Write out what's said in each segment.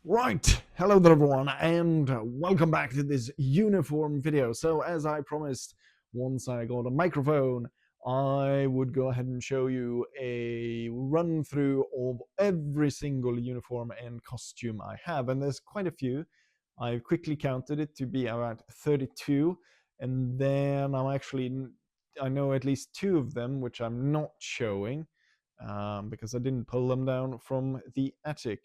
Right, hello there everyone, and welcome back to this uniform video. So as I promised, once I got a microphone, I would go ahead and show you a run through of every single uniform and costume I have, and there's quite a few. I've quickly counted it to be about 32, and then I know at least two of them which I'm not showing because I didn't pull them down from the attic.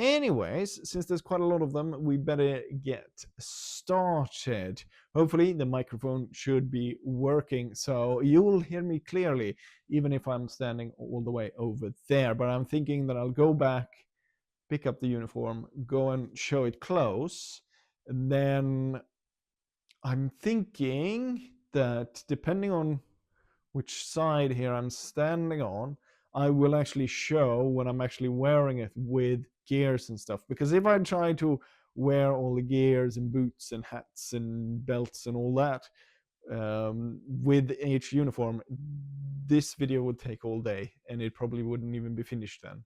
Anyways, since there's quite a lot of them, we better get started. Hopefully the microphone should be working, so you will hear me clearly, even if I'm standing all the way over there. But I'm thinking that I'll go back, pick up the uniform, go and show it close. And then I'm thinking that depending on which side here I'm standing on, I will actually show when I'm actually wearing it with gears and stuff. Because if I try to wear all the gears and boots and hats and belts and all that with each uniform, this video would take all day and it probably wouldn't even be finished then.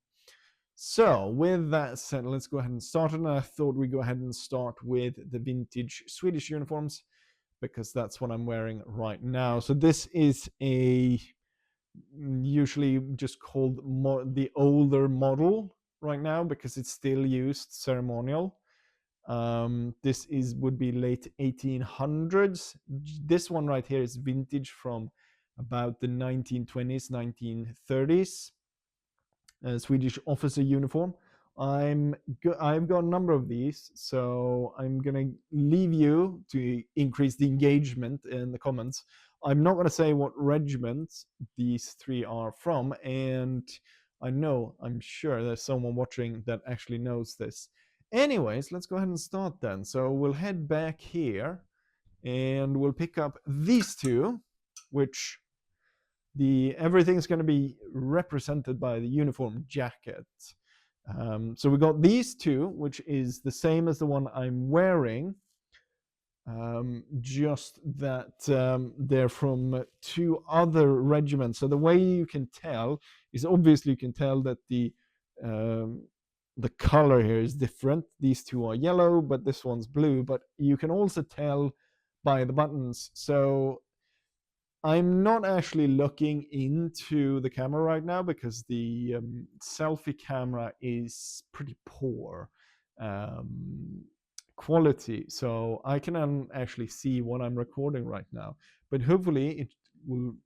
So with that said, let's go ahead and start. And I thought we'd go ahead and start with the vintage Swedish uniforms, because that's what I'm wearing right now. So this is a usually just called the older model right now because it's still used ceremonial. This would be late 1800s. This one right here is vintage from about the 1920s, 1930s. Swedish officer uniform. I've got a number of these, so I'm gonna leave you to increase the engagement in the comments. I'm not gonna say what regiments these three are from, and I'm sure there's someone watching that actually knows this. Anyways, let's go ahead and start then. So we'll head back here and we'll pick up these two, which everything's going to be represented by the uniform jacket. So we got these two, which is the same as the one I'm wearing, just that they're from two other regiments. So the way you can tell is obviously you can tell that the color here is different. These two are yellow, but this one's blue. But you can also tell by the buttons. So I'm not actually looking into the camera right now because the selfie camera is pretty poor quality, so I can actually see what I'm recording right now, but hopefully it will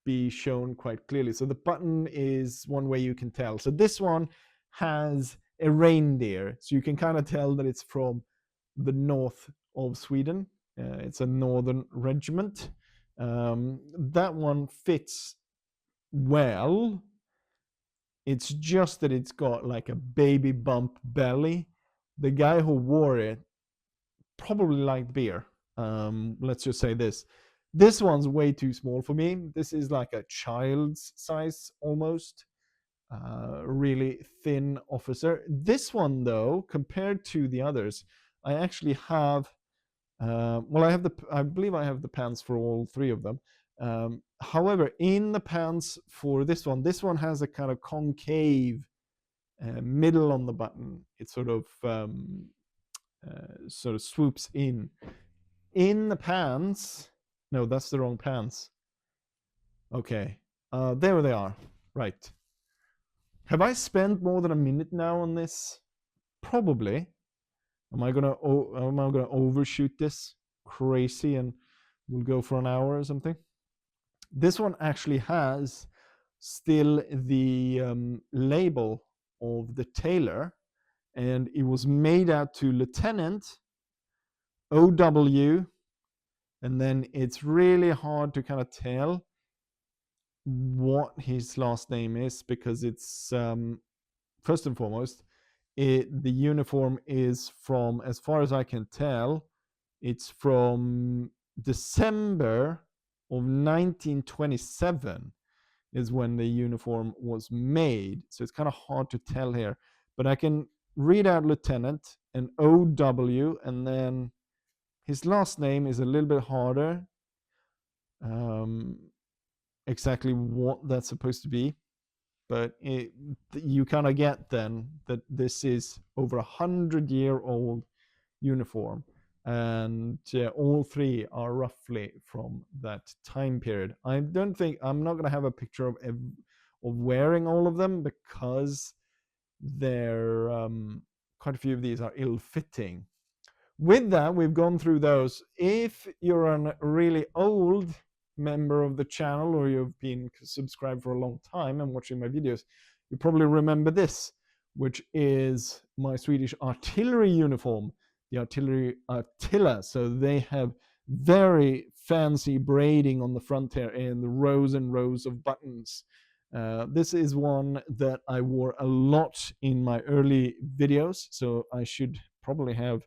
be shown quite clearly. So the button is one way you can tell. So this one has a reindeer, so you can kind of tell that it's from the north of Sweden. It's a northern regiment. That one fits well. It's just that it's got like a baby bump belly. The guy who wore it probably liked beer. Let's just say this. This one's way too small for me. This is like a child's size almost. Really thin officer. This one, though, compared to the others, I actually have I believe I have the pants for all three of them. However, in the pants for this one has a kind of concave middle on the button. It sort of swoops in. In the pants, no, that's the wrong pants. Okay, there they are. Right. Have I spent more than a minute now on this? Probably. Am I gonna overshoot this crazy and we'll go for an hour or something? This one actually has still the label of the tailor, and it was made out to Lieutenant OW, and then it's really hard to kind of tell what his last name is because it's first and foremost the uniform is from, as far as I can tell, it's from December of 1927 is when the uniform was made. So it's kind of hard to tell here, but I can read out Lieutenant and OW, and then his last name is a little bit harder. Exactly what that's supposed to be. but you kind of get then that this is over 100-year-old uniform, and all three are roughly from that time period. I'm not going to have a picture of wearing all of them, because they're quite a few of these are ill-fitting. With that, we've gone through those. If you're a really old member of the channel, or you've been subscribed for a long time and watching my videos, you probably remember this, which is my Swedish artillery uniform, the artillery attire. So they have very fancy braiding on the front here and the rows and rows of buttons. This is one that I wore a lot in my early videos, so I should probably have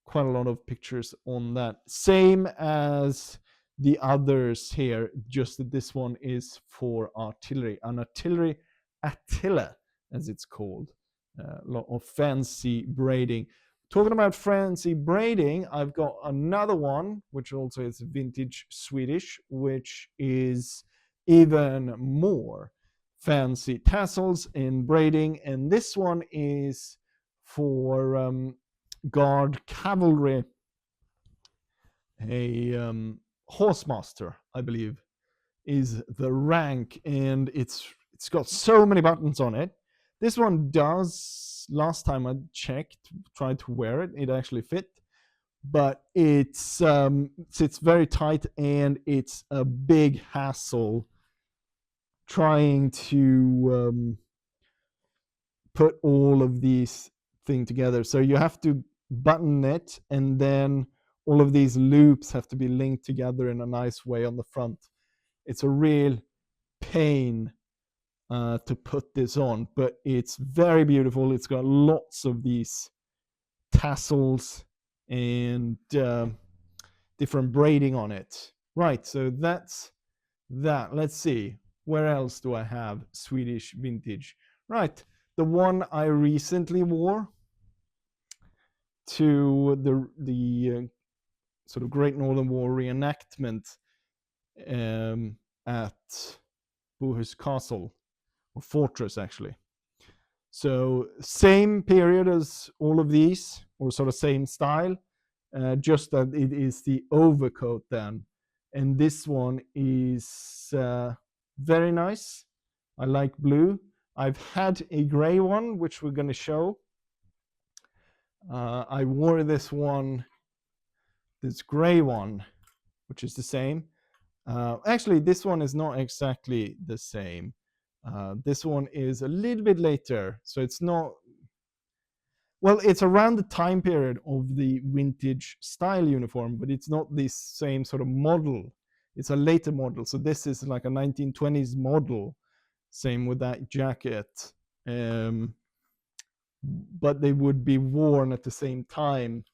quite a lot of pictures on that. Same as the others here, just that this one is for artillery, an artillery attire, as it's called. A lot of fancy braiding. Talking about fancy braiding, I've got another one, which also is vintage Swedish, which is even more fancy tassels and braiding. And this one is for guard cavalry, a horsemaster, I believe, is the rank, and it's got so many buttons on it. This one does, last time I checked, tried to wear it, it actually fit, but it's very tight, and it's a big hassle trying to put all of these things together. So you have to button it, and then all of these loops have to be linked together in a nice way on the front. It's a real pain to put this on, but it's very beautiful. It's got lots of these tassels and different braiding on it. Right, so that's that. Let's see, where else do I have Swedish vintage? Right, the one I recently wore to the sort of Great Northern War reenactment at Bohus Castle, or fortress actually. So same period as all of these, or sort of same style, just that it is the overcoat then. And this one is very nice. I like blue. I've had a gray one, which we're going to show. I wore this one, this gray one, which is the same. Actually, this one is not exactly the same. This one is a little bit later, so it's not, well, it's around the time period of the vintage style uniform, but it's not the same sort of model. It's a later model. So this is like a 1920s model. Same with that jacket. But they would be worn at the same time.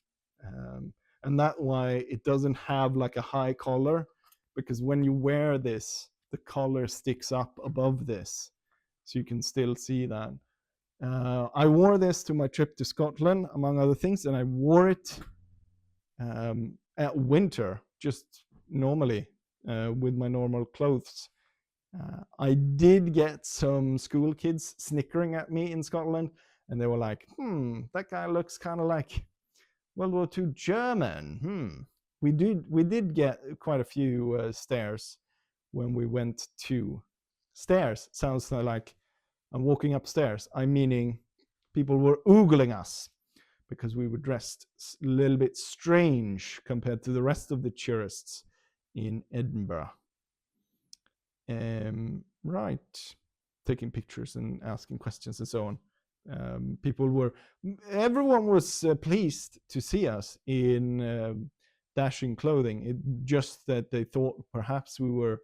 And that's why it doesn't have like a high collar, because when you wear this, the collar sticks up above this. So you can still see that. I wore this to my trip to Scotland, among other things, and I wore it at winter, just normally, with my normal clothes. I did get some school kids snickering at me in Scotland, and they were like, that guy looks kind of like World War II German. We did get quite a few stares when we went to stairs. Sounds like I'm walking upstairs. I'm meaning people were oogling us because we were dressed a little bit strange compared to the rest of the tourists in Edinburgh. Right, taking pictures and asking questions and so on. Everyone was pleased to see us in dashing clothing. It just that they thought perhaps we were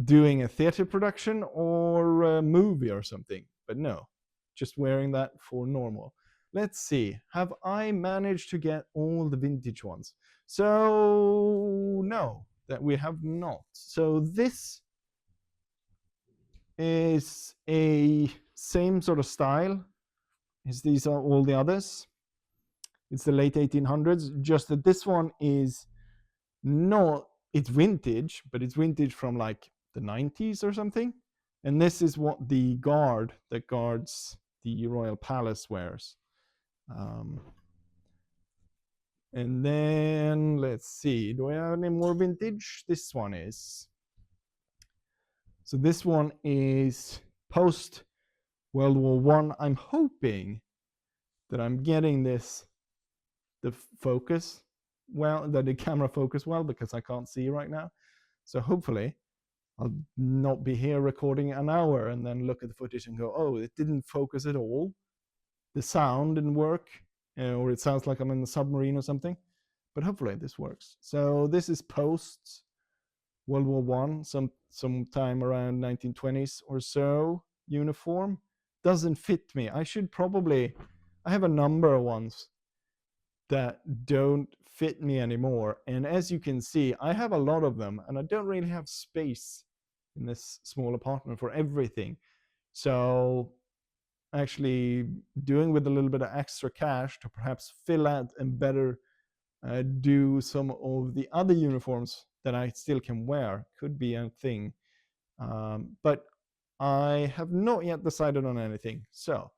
doing a theater production or a movie or something, but no, just wearing that for normal. Let's see, have I managed to get all the vintage ones? So no, that we have not. So this is a same sort of style as these are all the others. It's the late 1800s, just that this one is not, it's vintage, but it's vintage from like the 90s or something. And this is what the guard that guards the royal palace wears. And then let's see, do I have any more vintage? This one is. So this one is post World War One. I'm hoping that I'm getting this, the focus well, that the camera focus well, because I can't see right now. So hopefully I'll not be here recording an hour and then look at the footage and go, oh, it didn't focus at all. The sound didn't work, or it sounds like I'm in the submarine or something. But hopefully this works. So this is post World War One, sometime around 1920s or so. Uniform doesn't fit me. I have a number of ones that don't fit me anymore. And as you can see, I have a lot of them, and I don't really have space in this small apartment for everything. So actually doing with a little bit of extra cash to perhaps fill out and better do some of the other uniforms that I still can wear could be a thing. But I have not yet decided on anything. So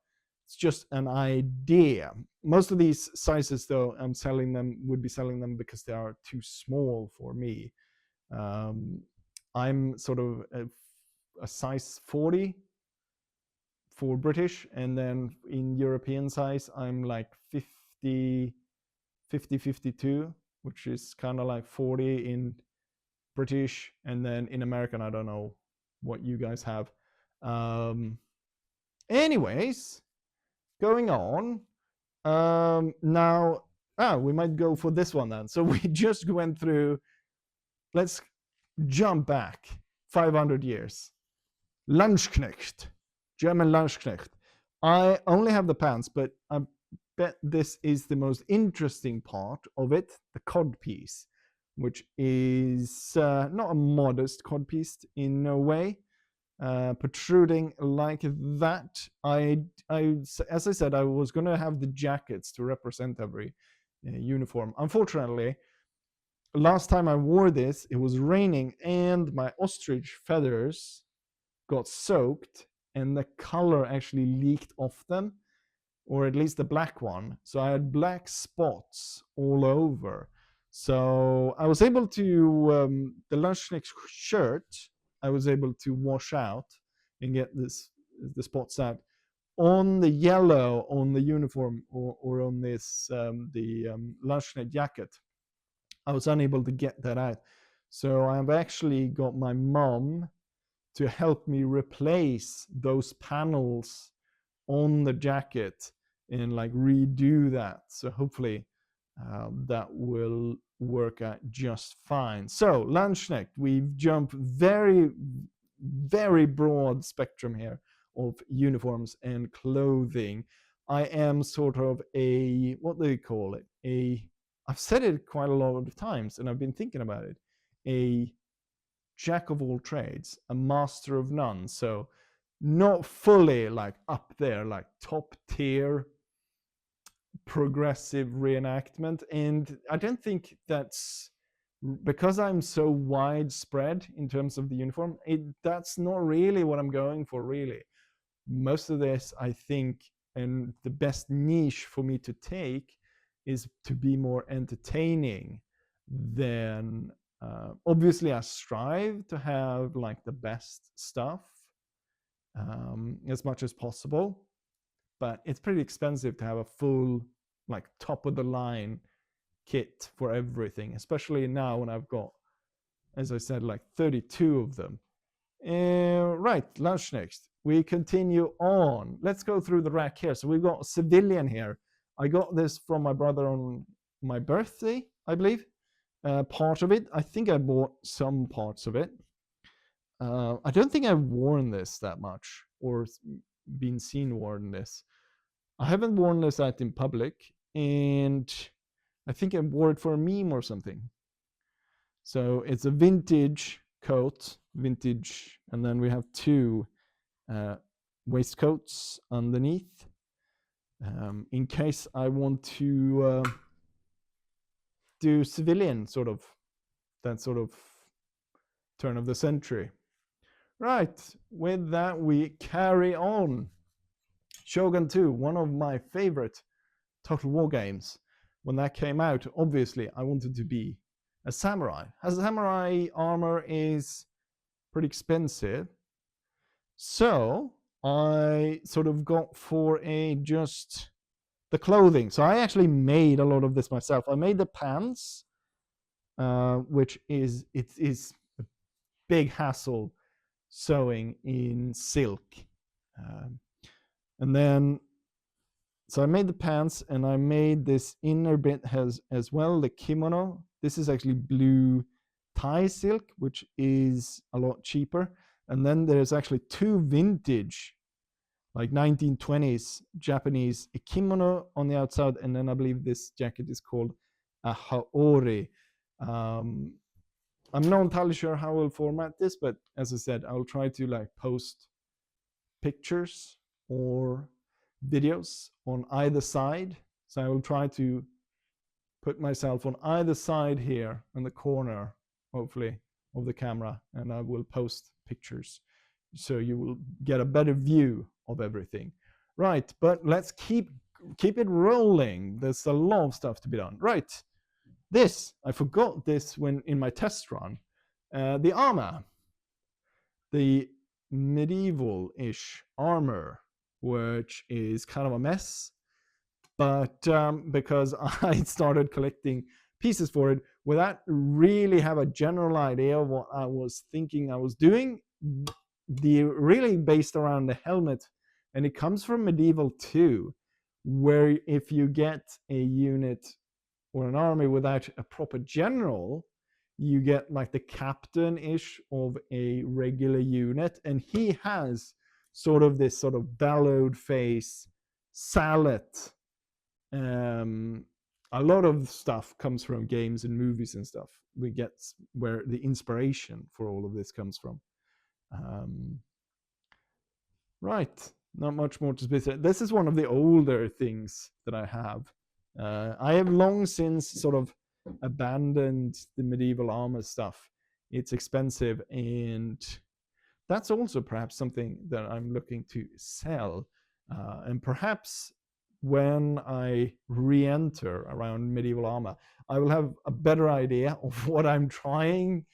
it's just an idea. Most of these sizes, though, would be selling them because they are too small for me. I'm sort of a size 40 for British, and then in European size, I'm like 50, 52, which is kind of like 40 in British, and then in American, I don't know what you guys have. Anyways, going on. Now, we might go for this one then. So we just went through, let's jump back 500 years. Landsknecht, German Landsknecht. I only have the pants, but I bet this is the most interesting part of it, the codpiece, which is not a modest codpiece in no way, protruding like that. As I said, I was going to have the jackets to represent every uniform. Unfortunately, last time I wore this, it was raining and my ostrich feathers got soaked and the color actually leaked off them, or at least the black one. So I had black spots all over. So I was able to, the Landsknecht shirt, I was able to wash out and get the spots out. On the yellow on the uniform, or on this, the Landsknecht jacket, I was unable to get that out. So I've actually got my mom to help me replace those panels on the jacket and like redo that. So hopefully that will work out just fine. So Landsknecht, we've jumped very, very broad spectrum here of uniforms and clothing. I am sort of a, what do you call it? I've said it quite a lot of times and I've been thinking about it. A jack of all trades, a master of none. So not fully like up there, like top tier progressive reenactment. And I don't think that's because I'm so widespread in terms of the uniform. That's not really what I'm going for, really. Most of this, I think, and the best niche for me to take is to be more entertaining than obviously I strive to have like the best stuff as much as possible, but it's pretty expensive to have a full like top of the line kit for everything, especially now when I've got, as I said, like 32 of them. Right, Landsknecht. We continue on. Let's go through the rack here. So we've got civilian here. I got this from my brother on my birthday, I believe. Part of it. I think I bought some parts of it. I don't think I've worn this that much or been seen wearing this. I haven't worn this out in public, and I think I wore it for a meme or something. So it's a vintage coat, vintage, and then we have two waistcoats underneath, in case I want to do civilian, sort of that sort of turn of the century. Right, with that we carry on. Shogun 2, one of my favorite Total War games. When that came out, obviously I wanted to be a samurai. As a samurai armor is pretty expensive, so I sort of got for a just the clothing. So I actually made a lot of this myself. I made the pants, which is it is a big hassle sewing in silk. And then so I made the pants, and I made this inner bit as well, the kimono. This is actually blue Thai silk, which is a lot cheaper. And then there's actually two vintage, like 1920s Japanese kimono on the outside, and then I believe this jacket is called a haori. I'm not entirely sure how I'll format this, but as I said, I'll try to like post pictures or videos on either side. So I will try to put myself on either side here in the corner, hopefully, of the camera, and I will post pictures so you will get a better view of everything. Right, but let's keep it rolling. There's a lot of stuff to be done. Right, this, I forgot this when in my test run. The armor, the medieval-ish armor, which is kind of a mess, but because I started collecting pieces for it without really have a general idea of what I was thinking I was doing, the really based around the helmet, and it comes from medieval 2, where if you get a unit or an army without a proper general, you get like the captain-ish of a regular unit, and he has sort of this sort of bellowed face, sallet. A lot of stuff comes from games and movies and stuff. We get where the inspiration for all of this comes from. Right, not much more to say. This is one of the older things that I have. I have long since sort of abandoned the medieval armor stuff. It's expensive, and that's also perhaps something that I'm looking to sell. And perhaps when I re-enter around medieval armor, I will have a better idea of what I'm trying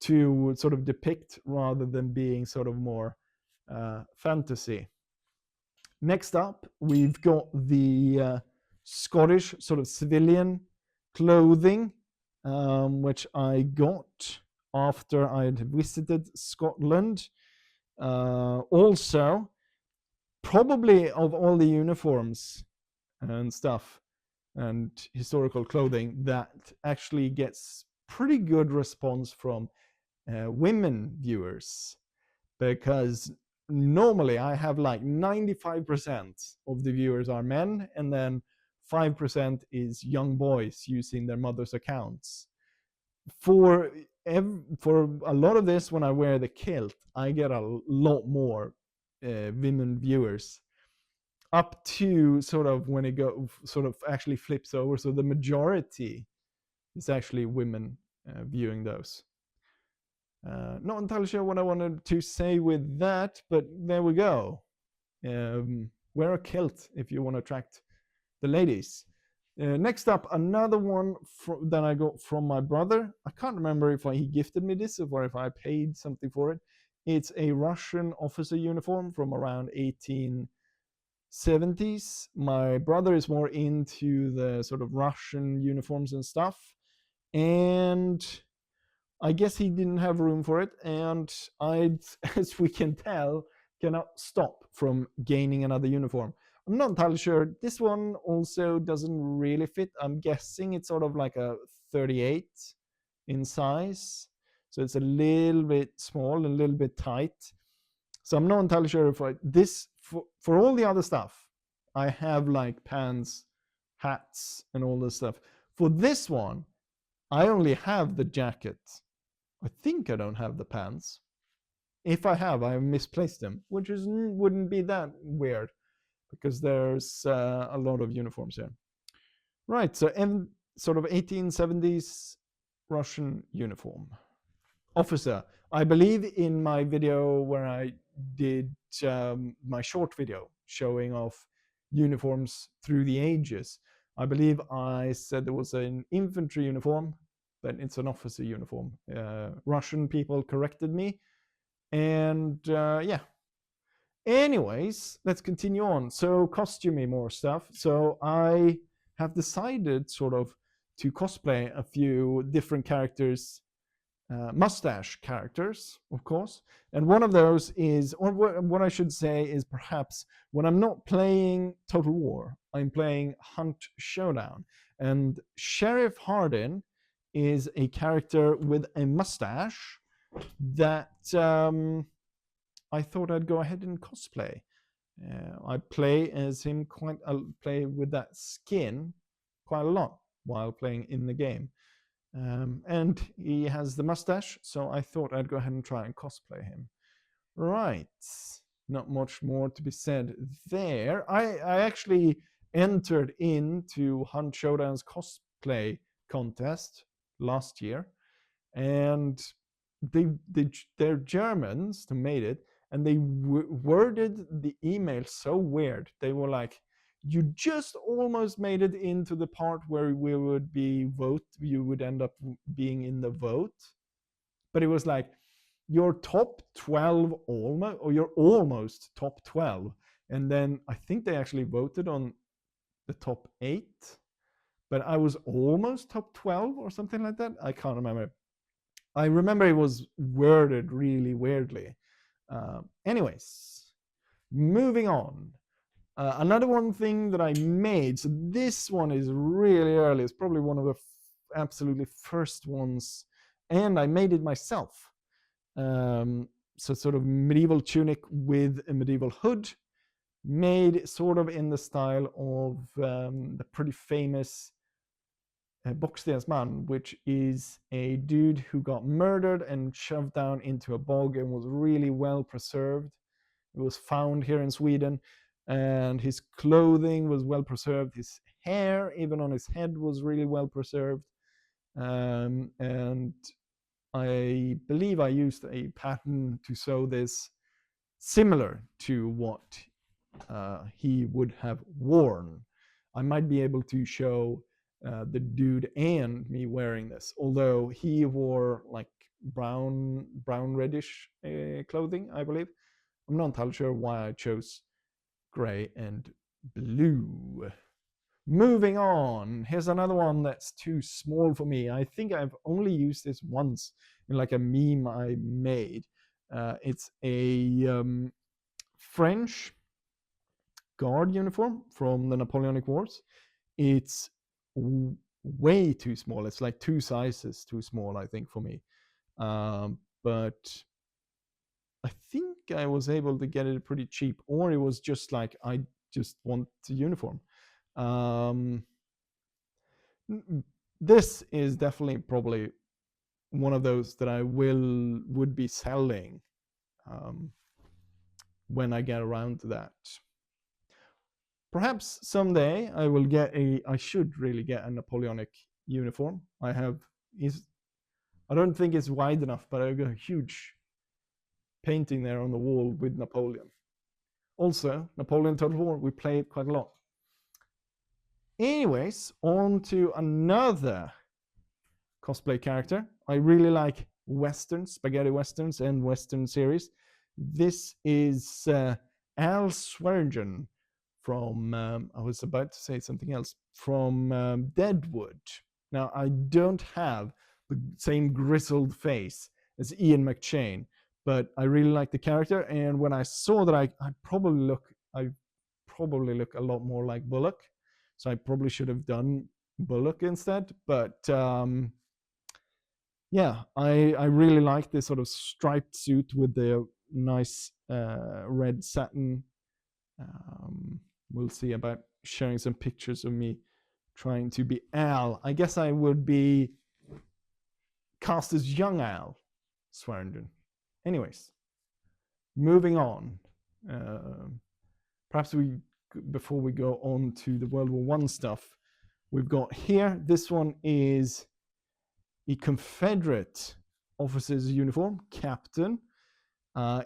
to sort of depict rather than being sort of more fantasy. Next up, we've got the Scottish sort of civilian clothing, which I got after I had visited Scotland. Also, probably of all the uniforms and stuff and historical clothing, that actually gets pretty good response from women viewers, because normally I have like 95% of the viewers are men, and then 5% is young boys using their mother's accounts. For a lot of this, when I wear the kilt, I get a lot more women viewers, up to sort of when it sort of actually flips over. So the majority is actually women viewing those. Not entirely sure what I wanted to say with that, but there we go. Wear a kilt if you want to attract the ladies. Next up, another one that I got from my brother. I can't remember if he gifted me this or if I paid something for it. It's a Russian officer uniform from around 1870s. My brother is more into the sort of Russian uniforms and stuff, and I guess he didn't have room for it, and I, as we can tell, cannot stop from gaining another uniform. I'm not entirely sure. This one also doesn't really fit. I'm guessing it's sort of like a 38 in size. So it's a little bit small, a little bit tight. So I'm not entirely sure if for all the other stuff, I have like pants, hats, and all this stuff. For this one, I only have the jacket. I think I don't have the pants. If I have, I misplaced them, which wouldn't be that weird, because there's a lot of uniforms here. Right, so sort of 1870s Russian uniform. officer. I believe in my video where I did my short video showing off uniforms through the ages, I believe I said there was an infantry uniform, but it's an officer uniform. Russian people corrected me, and yeah. Anyways, let's continue on. So costuming more stuff. So I have decided sort of to cosplay a few different characters, mustache characters, of course. And one of those is, or what I should say is perhaps when I'm not playing Total War, I'm playing Hunt Showdown. And Sheriff Hardin is a character with a mustache that I thought I'd go ahead and cosplay. I play as him I play with that skin quite a lot while playing in the game. And he has the mustache, so I thought I'd go ahead and try and cosplay him. Right, not much more to be said there. I actually entered into Hunt Showdown's cosplay contest last year, and they're Germans who made it, and they worded the email so weird. They were like, you just almost made it into the part where we would be you would end up being in the vote, but it was like you're top 12 almost, or you're almost top 12. And then I think they actually voted on the top 8, but I was almost top 12 or something like that. I can't remember. I remember it was worded really weirdly. Anyways, moving on. Another one thing that I made, so this one is really early. It's probably one of the absolutely first ones, and I made it myself. So sort of medieval tunic with a medieval hood, made sort of in the style of the pretty famous Bockstensman, which is a dude who got murdered and shoved down into a bog and was really well preserved. It was found here in Sweden, and his clothing was well preserved. His hair, even on his head, was really well preserved. And I believe I used a pattern to sew this similar to what he would have worn. I might be able to show the dude and me wearing this, although he wore like brown reddish clothing, I believe. I'm not entirely sure why I chose gray and blue. Moving on, here's another one that's too small for me. I think I've only used this once in like a meme I made. It's a French guard uniform from the Napoleonic Wars. It's way too small. It's like 2 sizes too small, I think, for me. But I think I was able to get it pretty cheap, or it was just like, I just want the uniform. This is definitely probably one of those that I would be selling when I get around to that. Perhaps someday I should really get a Napoleonic uniform. I don't think it's wide enough, but I've got a huge painting there on the wall with Napoleon. Also, Napoleon Total War, we play it quite a lot. Anyways, on to another cosplay character. I really like westerns, spaghetti westerns and western series. This is Al Swearingen from, I was about to say something else, from Deadwood. Now, I don't have the same grizzled face as Ian McShane, but I really like the character, and when I saw that I probably look a lot more like Bullock, so I probably should have done Bullock instead. But yeah, I really like this sort of striped suit with the nice red satin. We'll see about sharing some pictures of me trying to be Al. I guess I would be cast as young Al Swearingen. Anyways, moving on. Perhaps before we go on to the World War I stuff, we've got here, this one is a Confederate officer's uniform, captain.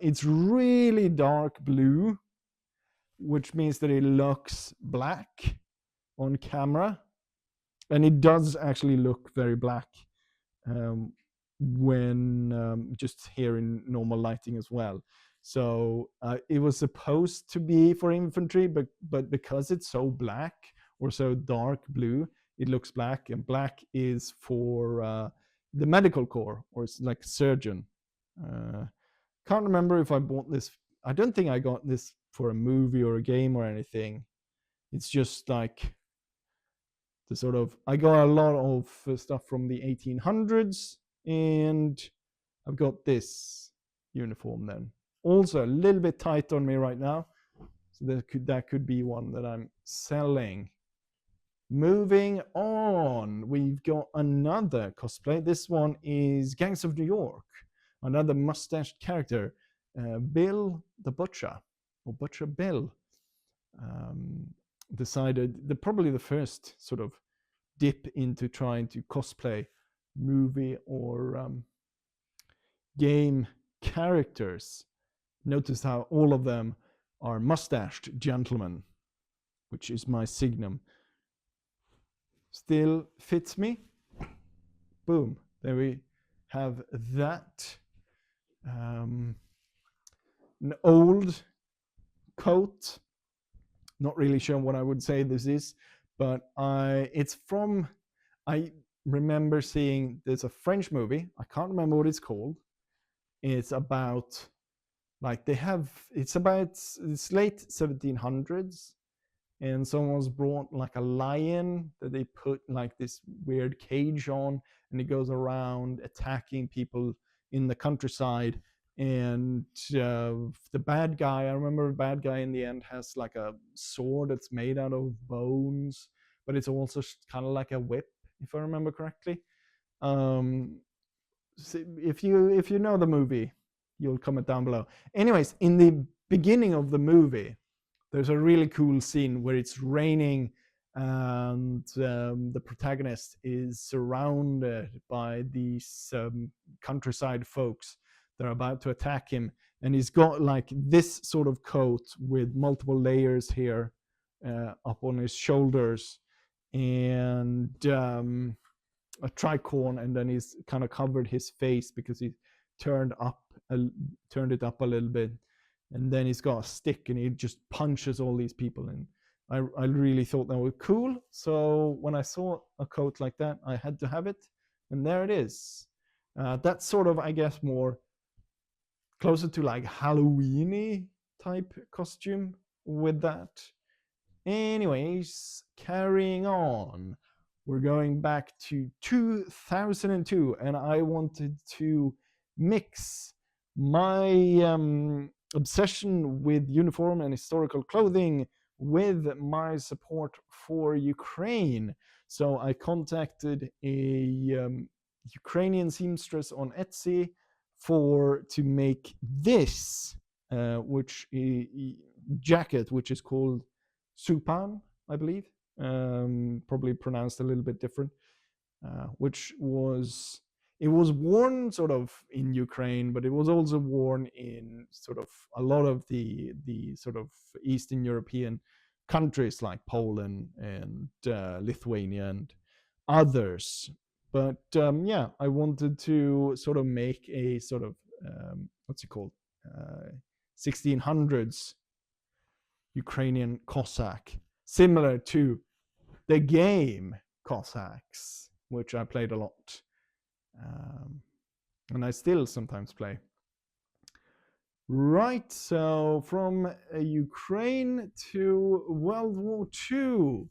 It's really dark blue, which means that it looks black on camera, and it does actually look very black when just here in normal lighting as well. So it was supposed to be for infantry, but because it's so black or so dark blue, it looks black, and black is for the medical corps, or it's like surgeon. Can't remember if I bought this. I don't think I got this for a movie or a game or anything. It's just like the sort of, I got a lot of stuff from the 1800s, and I've got this uniform then. Also a little bit tight on me right now, so that could be one that I'm selling. Moving on, we've got another cosplay. This one is Gangs of New York, another mustached character, Bill the Butcher, or Butcher Bill. Decided, probably the first sort of dip into trying to cosplay movie or game characters. Notice how all of them are mustached gentlemen, which is my signum. Still fits me. Boom, there we have that. An old coat, not really sure what I would say this is, but I remember seeing, there's a French movie, I can't remember what it's called. It's about, like, it's late 1700s, and someone's brought like a lion that they put like this weird cage on, and it goes around attacking people in the countryside. And the bad guy, I remember the bad guy in the end has like a sword that's made out of bones, but it's also kind of like a whip, if I remember correctly. So if you know the movie, you'll comment down below. Anyways, in the beginning of the movie, there's a really cool scene where it's raining, and the protagonist is surrounded by these countryside folks that are about to attack him, and he's got like this sort of coat with multiple layers here up on his shoulders, and a tricorn, and then he's kind of covered his face because he turned it up a little bit, and then he's got a stick and he just punches all these people. And I really thought that was cool, so when I saw a coat like that, I had to have it, and there it is. That's sort of, I guess, more closer to like Halloween-y type costume with that. Anyways, carrying on, we're going back to 2002, and I wanted to mix my obsession with uniform and historical clothing with my support for Ukraine. So I contacted a Ukrainian seamstress on Etsy to make this jacket, which is called Supan, I believe, probably pronounced a little bit different, which was worn sort of in Ukraine, but it was also worn in sort of a lot of the sort of Eastern European countries like Poland and Lithuania and others. But yeah, I wanted to sort of make a sort of what's it called, 1600s Ukrainian Cossack, similar to the game Cossacks, which I played a lot, and I still sometimes play. Right, so from Ukraine to World War II.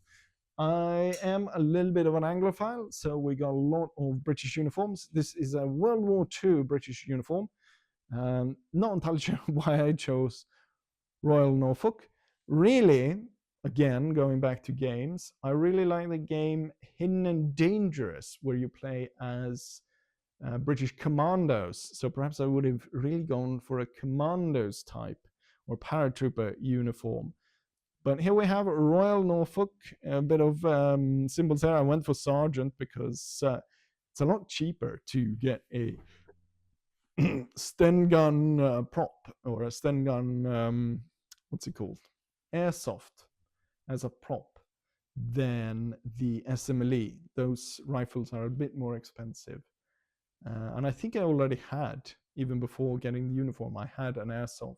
I am a little bit of an Anglophile, so we got a lot of British uniforms. This is a World War II British uniform. Not entirely sure why I chose Royal Norfolk. Really, again, going back to games, I really like the game Hidden and Dangerous, where you play as British commandos. So perhaps I would have really gone for a commandos type or paratrooper uniform. But here we have Royal Norfolk, a bit of symbols there. I went for Sergeant because it's a lot cheaper to get a Sten gun prop, or a Sten gun, what's it called? Airsoft as a prop than the SMLE. Those rifles are a bit more expensive. And I think I already had, even before getting the uniform, I had an airsoft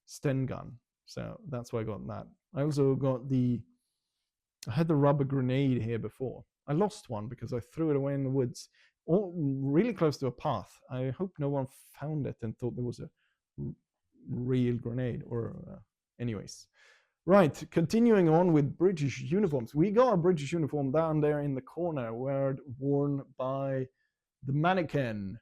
Sten gun. So that's why I got that. I also got I had the rubber grenade here before. I lost one because I threw it away in the woods, really close to a path. I hope no one found it and thought there was a real grenade, or anyways. Right, continuing on with British uniforms. We got a British uniform down there in the corner, worn by the mannequin.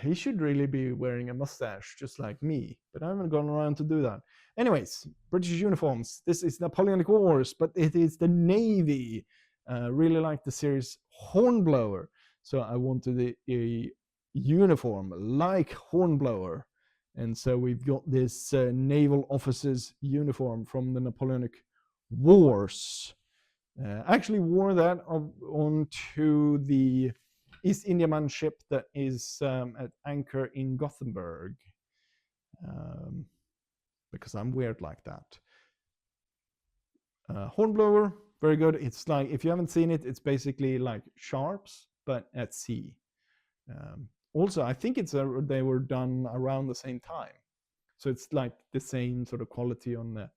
He should really be wearing a mustache, just like me, but I haven't gone around to do that. Anyways, British uniforms. This is Napoleonic Wars, but it is the Navy. Really like the series Hornblower, so I wanted a uniform like Hornblower. And so we've got this naval officer's uniform from the Napoleonic Wars. Actually wore that onto the East Indiaman ship that is at anchor in Gothenburg, because I'm weird like that. Hornblower, very good. It's like, if you haven't seen it, it's basically like Sharps, but at sea. Also, I think they were done around the same time. So it's like the same sort of quality on the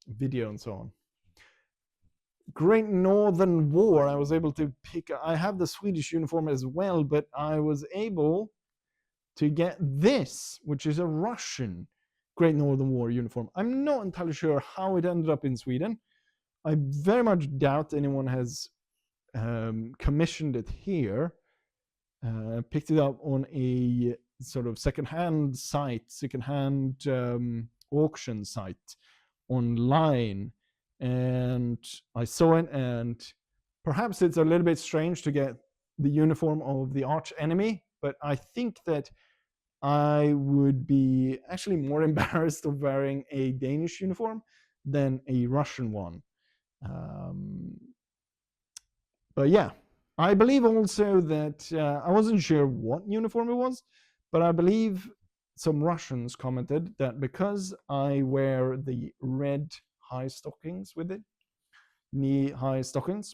video and so on. Great Northern War, I was able to pick. I have the Swedish uniform as well, but I was able to get this, which is a Russian Great Northern War uniform. I'm not entirely sure how it ended up in Sweden. I very much doubt anyone has commissioned it here. Picked it up on a sort of secondhand auction site online, and I saw it, and perhaps it's a little bit strange to get the uniform of the arch enemy, but I think that I would be actually more embarrassed of wearing a Danish uniform than a Russian one. But yeah, I believe also that I wasn't sure what uniform it was, but I believe some Russians commented that because I wear the red high stockings with it, knee-high stockings,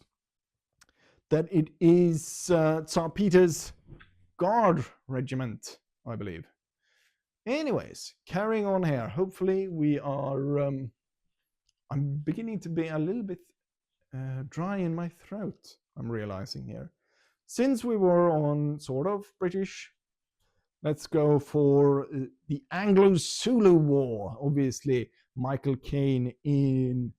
that it is Tsar Peter's Guard Regiment, I believe. Anyways, carrying on here. Hopefully we are... I'm beginning to be a little bit dry in my throat, I'm realizing here. Since we were on sort of British, let's go for the Anglo Zulu War. Obviously, Michael Caine in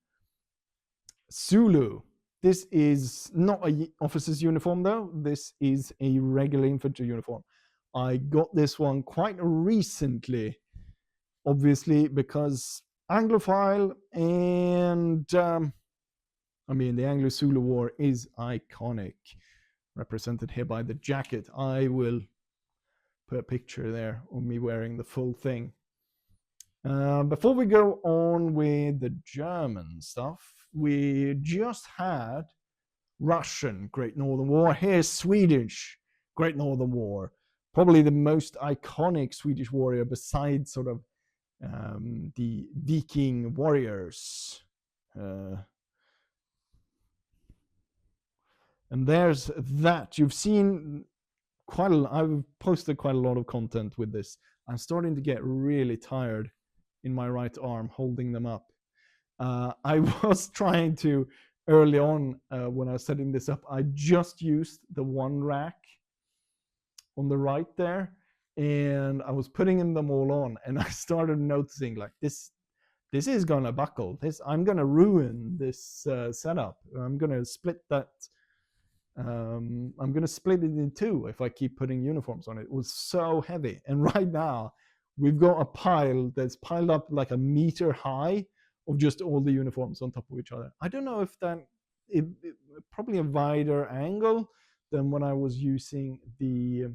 Zulu. This is not an officer's uniform, though. This is a regular infantry uniform. I got this one quite recently, obviously, because Anglophile, and I mean, the Anglo Zulu War is iconic, represented here by the jacket. I will put a picture there of me wearing the full thing. Before we go on with the German stuff, we just had Russian Great Northern War. Here's Swedish Great Northern War. Probably the most iconic Swedish warrior besides sort of the Viking warriors. And there's that. You've seen I've posted quite a lot of content with this. I'm starting to get really tired in my right arm holding them up. I was trying to, early on when I was setting this up, I just used the one rack on the right there, and I was putting them all on, and I started noticing like this is gonna buckle. I'm gonna ruin this setup. I'm gonna split that. I'm gonna split it in two if I keep putting uniforms on it. It was so heavy, and right now we've got a pile that's piled up like a meter high of just all the uniforms on top of each other. I don't know if it probably a wider angle than when I was using the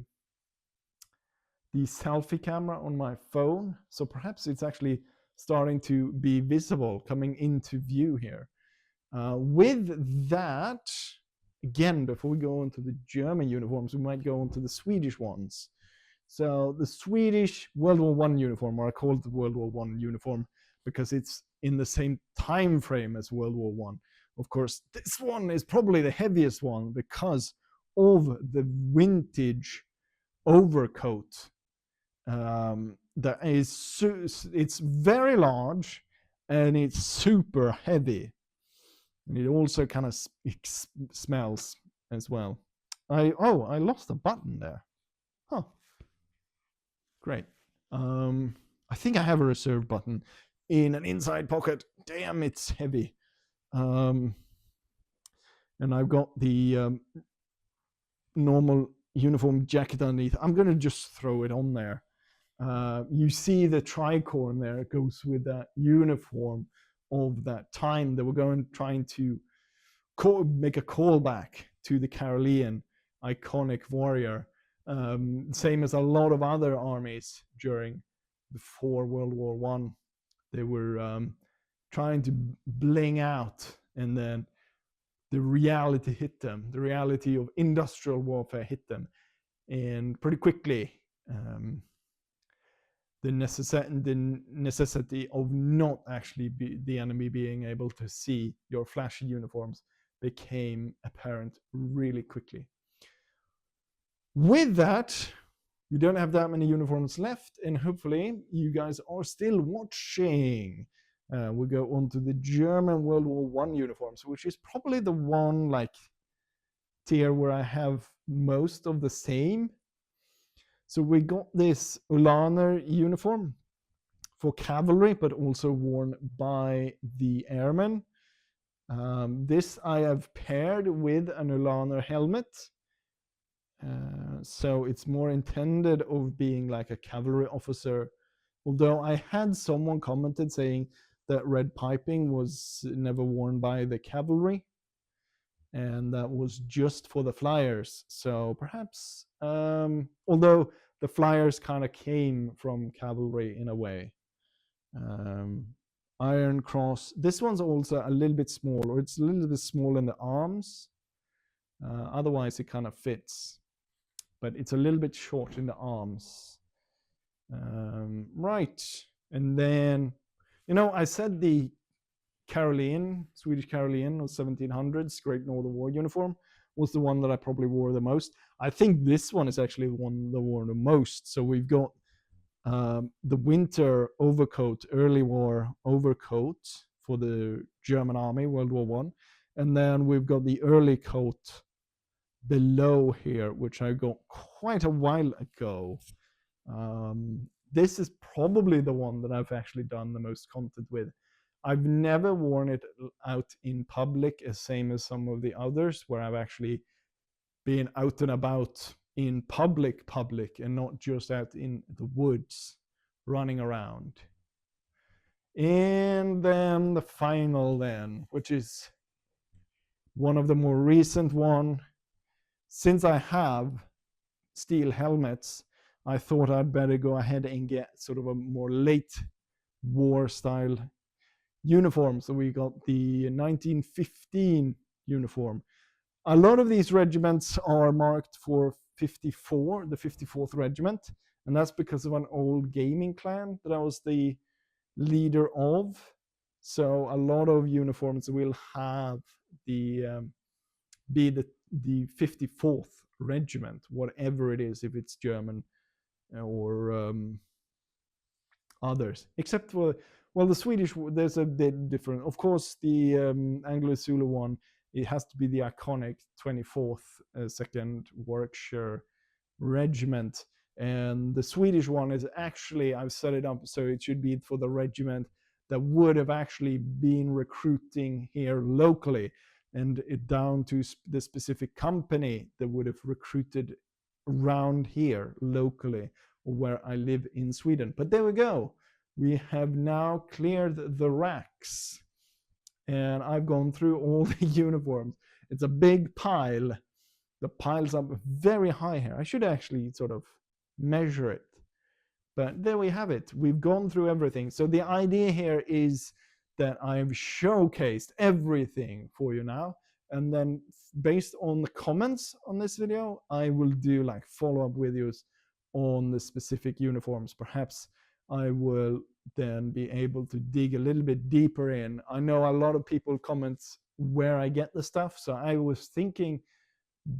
selfie camera on my phone. So perhaps it's actually starting to be visible coming into view here. With that, again, before we go into the German uniforms, we might go into the Swedish ones. So the Swedish World War I uniform, or I call it the World War I uniform because it's in the same time frame as World War I. Of course, this one is probably the heaviest one because of the vintage overcoat. That is, it's very large and it's super heavy. And it also kind of smells as well. I lost a button there. Huh. Great. I think I have a reserve button in an inside pocket. Damn, it's heavy. And I've got the normal uniform jacket underneath. I'm going to just throw it on there. You see the tricorn there. It goes with that uniform of that time. They were trying to make a callback to the Carolean iconic warrior. Same as a lot of other armies before World War One, they were trying to bling out, and then the reality hit them. The reality of industrial warfare hit them, and pretty quickly, the necessity of not actually the enemy being able to see your flashy uniforms became apparent really quickly. With that, we don't have that many uniforms left, and hopefully you guys are still watching. We go on to the German World War I uniforms, which is probably the one tier where I have most of the same. So we got this Ulaner uniform for cavalry, but also worn by the airmen. This I have paired with an Ulaner helmet. So it's more intended of being like a cavalry officer. Although I had someone commented saying that red piping was never worn by the cavalry, and that was just for the flyers. So perhaps, although the flyers kind of came from cavalry in a way. Iron Cross. This one's also a little bit small, or it's a little bit small in the arms. Otherwise, it kind of fits, but it's a little bit short in the arms. Right, and then, I said the Swedish Carolean of 1700s, Great Northern War uniform, was the one that I probably wore the most. I think this one is actually the one that I wore the most. So we've got the winter overcoat, early war overcoat for the German army, World War One, and then we've got the early coat below here, which I got quite a while ago. This is probably the one that I've actually done the most content with. I've never worn it out in public, as same as some of the others, where I've actually been out and about in public, and not just out in the woods running around. And then the final which is one of the more recent one. Since I have steel helmets, I thought I'd better go ahead and get sort of a more late war style uniform. So we got the 1915 uniform. A lot of these regiments are marked for 54, the 54th Regiment, and that's because of an old gaming clan that I was the leader of. So a lot of uniforms will have be the 54th Regiment, whatever it is, if it's German or others, except for, the Swedish, there's a bit different. Of course, the Anglo Zulu one, it has to be the iconic 24th 2nd Warwickshire Regiment. And the Swedish one is actually, I've set it up so it should be for the regiment that would have actually been recruiting here locally, and it down to the specific company that would have recruited around here locally, or where I live in Sweden. But there we go. We have now cleared the racks, and I've gone through all the uniforms. It's a big pile. The pile's up very high here. I should actually sort of measure it. But there we have it. We've gone through everything. So the idea here is that I've showcased everything for you now. and then based on the comments on this video, I will do like follow-up videos on the specific uniforms. Perhaps I will then be able to dig a little bit deeper in. I know a lot of people comment where I get the stuff, so I was thinking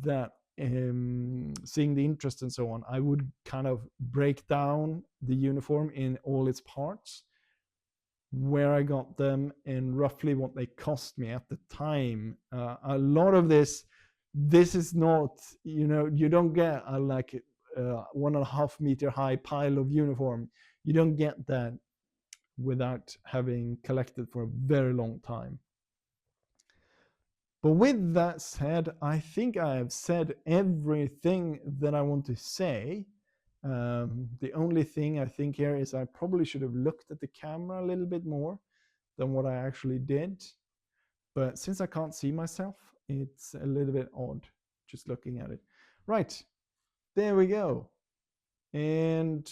that seeing the interest and so on, I would kind of break down the uniform in all its parts, where I got them and roughly what they cost me at the time. A lot of this is not, you don't get a like 1.5 meter high pile of uniform. You don't get that without having collected for a very long time. But with that said, I think I have said everything that I want to say. The only thing I think here is I probably should have looked at the camera a little bit more than what I actually did. But since I can't see myself, it's a little bit odd just looking at it. Right, there we go. And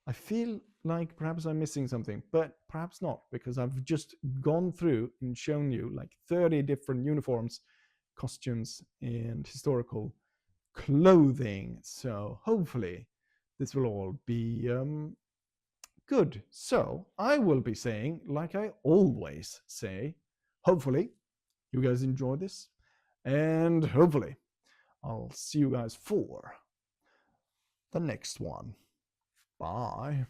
I feel like perhaps I'm missing something, but perhaps not, because I've just gone through and shown you like 30 different uniforms, costumes, and historical clothing. So hopefully this will all be good. So I will be saying, like I always say, hopefully you guys enjoy this, and hopefully I'll see you guys for the next one. Bye.